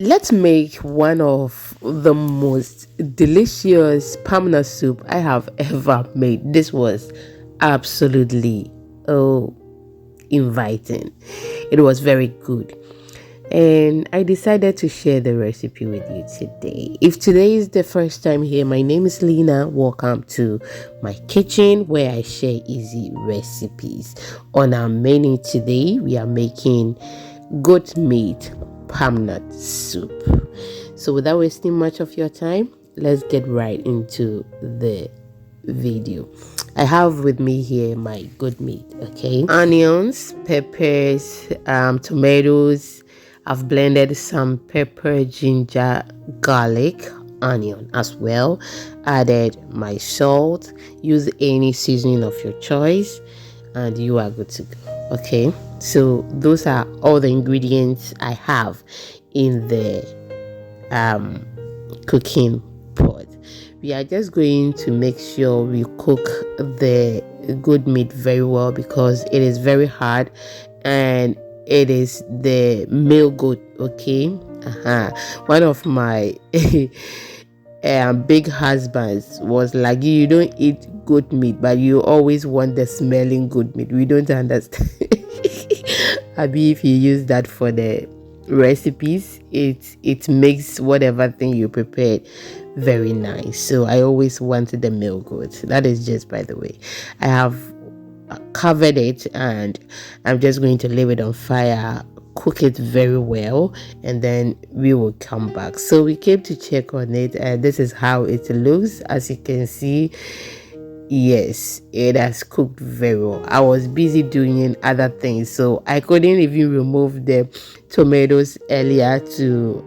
Let's make one of the most delicious palmnut soup I have ever made. This was absolutely inviting. It was very good. And I decided to share the recipe with you today. If today is the first time here, my name is Lena. Welcome to my kitchen where I share easy recipes. On our menu today, we are making goat meat palmnut soup. So without wasting much of your time, let's get right into the video. I have with me here my goat meat, okay? Onions, peppers, tomatoes. I've blended some pepper, ginger, garlic, onion as well. Added my salt. Use any seasoning of your choice, and you are good to go. Okay, so those are all the ingredients I have in the cooking pot. We are just going to make sure we cook the good meat very well because it is very hard and it is the male goat. Okay, one of my big husbands was like, you don't eat goat meat but you always want the smelling good meat. We don't understand. Abi, if you use that for the recipes, it makes whatever thing you prepared very nice. So I always wanted the male goat. That is just by the way. I have covered it and I'm just going to leave it on fire, cook it very well, and then we will come back. So we came to check on it, and this is how it looks. As you can see, yes, it has cooked very well. I was busy doing other things, so I couldn't even remove the tomatoes earlier to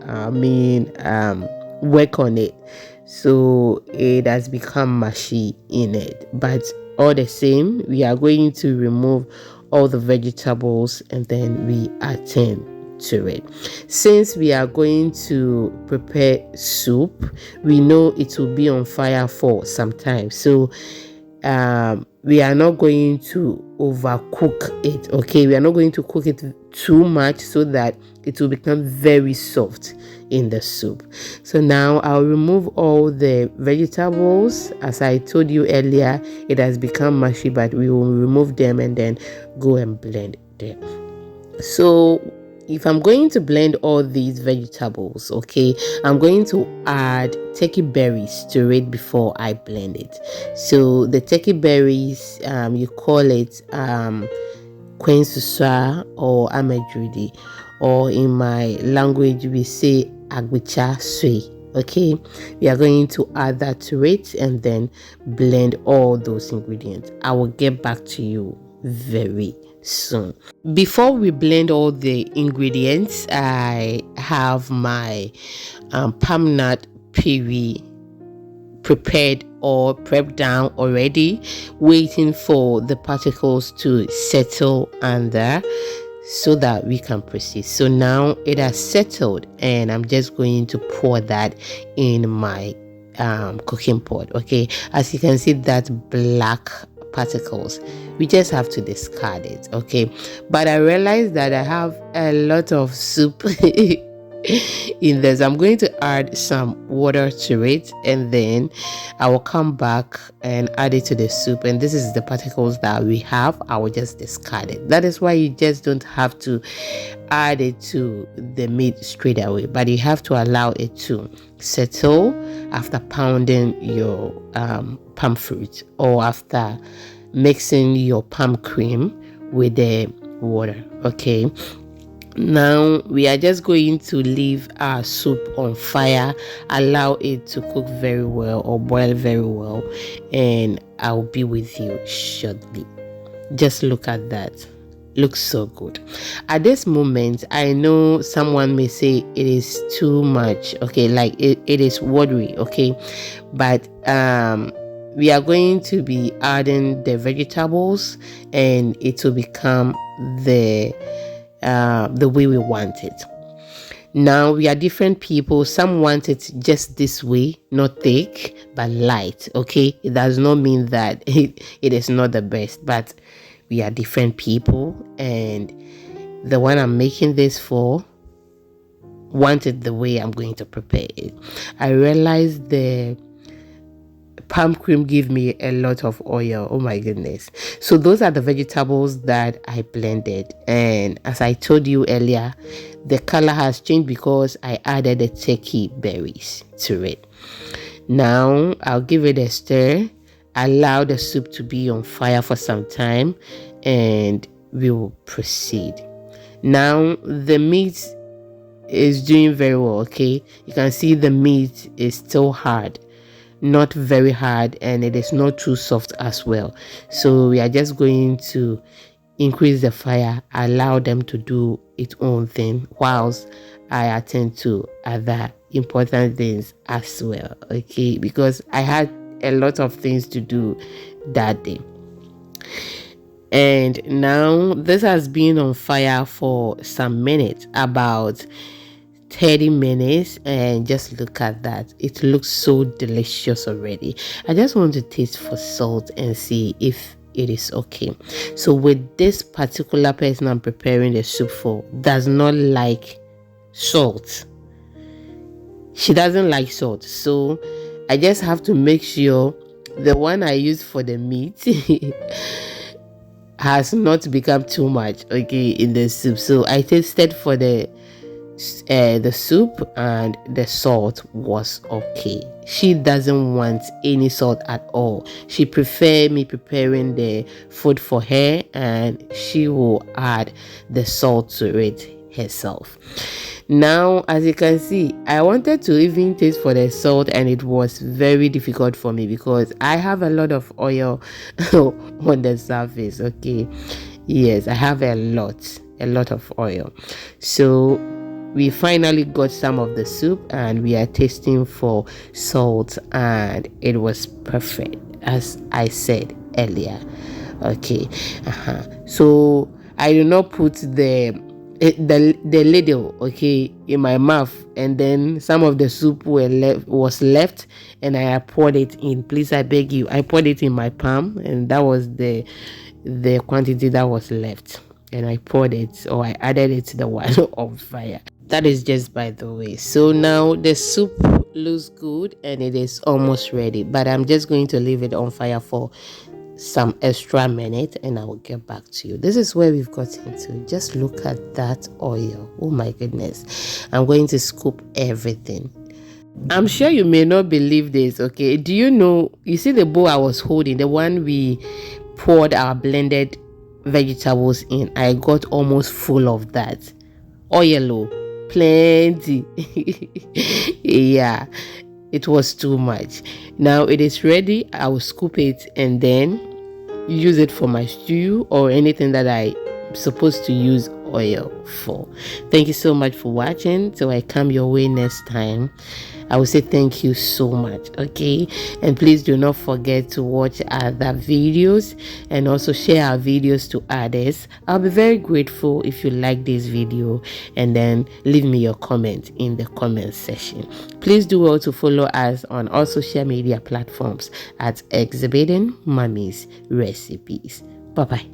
work on it. So it has become mushy in it, but all the same, we are going to remove all the vegetables and then we attend to it. Since we are going to prepare soup, we know it will be on fire for some time, so we are not going to overcook it. Okay, we are not going to cook it too much so that it will become very soft in the soup. So now I'll remove all the vegetables. As I told you earlier, it has become mushy, but we will remove them and then go and blend them. So if I'm going to blend all these vegetables, okay, I'm going to add turkey berries to it before I blend it. So the turkey berries, you call it Queen Susua or Amejudi, or in my language we say Agbicha Sui. Okay, we are going to add that to it and then blend all those ingredients. I will get back to you very soon. Before we blend all the ingredients, I have my palm nut puree prepared or prepped down already, waiting for the particles to settle under so that we can proceed. So now it has settled and I'm just going to pour that in my cooking pot. Okay, as you can see, that black particles, we just have to discard it. Okay, but I realized that I have a lot of soup in this. I'm going to add some water to it and then I will come back and add it to the soup, and this is the particles that we have. I will just discard it. That is why you just don't have to add it to the meat straight away, but you have to allow it to settle after pounding your palm fruit or after mixing your palm cream with the water. Okay, now we are just going to leave our soup on fire, allow it to cook very well or boil very well, and I'll be with you shortly. Just look at that. Looks so good. At this moment, I know someone may say it is too much, okay, like it is watery, okay, but we are going to be adding the vegetables and it will become the way we want it. Now we are different people. Some want it just this way, not thick but light. Okay, it does not mean that it is not the best, but we are different people, and the one I'm making this for want it the way I'm going to prepare it. I realized the palm cream give me a lot of oil. Oh my goodness. So those are the vegetables that I blended, and as I told you earlier, the color has changed because I added the turkey berries to it. Now I'll give it a stir, allow the soup to be on fire for some time, and we will proceed. Now the meat is doing very well. Okay, you can see the meat is still hard, not very hard, and it is not too soft as well. So we are just going to increase the fire, allow them to do its own thing whilst I attend to other important things as well. Okay, because I had a lot of things to do that day. And now this has been on fire for some minutes, about 30 minutes, and just look at that. It looks so delicious already. I just want to taste for salt and see if it is okay. So with this particular person I'm preparing the soup for, does not like salt. She doesn't like salt, so I just have to make sure the one I use for the meat has not become too much, okay, in the soup. So I tasted for the soup, and the salt was okay. She doesn't want any salt at all. She prefer me preparing the food for her, and she will add the salt to it herself. Now, as you can see, I wanted to even taste for the salt, and it was very difficult for me because I have a lot of oil on the surface. Okay, yes, I have a lot of oil. So we finally got some of the soup, and we are tasting for salt, and it was perfect, as I said earlier. Okay, so I do not put the ladle, okay, in my mouth, and then some of the soup was left, and I poured it in. Please, I beg you, I poured it in my palm, and that was the quantity that was left, and I poured it, or I added it to the one on fire. That is just by the way. So now the soup looks good, and it is almost ready, but I'm just going to leave it on fire for some extra minute, and I will get back to you. This is where we've got into. Just look at that oil. Oh my goodness. I'm going to scoop everything. I'm sure you may not believe this. Okay, do you know, you see the bowl I was holding, the one we poured our blended vegetables in, I got almost full of that oil, plenty. Yeah, it was too much. Now it is ready. I will scoop it and then use it for my stew or anything that I'm supposed to use oil for. Thank you so much for watching. Till I come your way next time, I will say thank you so much. Okay, and please do not forget to watch other videos and also share our videos to others. I'll be very grateful if you like this video, and then leave me your comment in the comment section. Please do well to follow us on all social media platforms at Exhibiting Mommy's Recipes. Bye bye.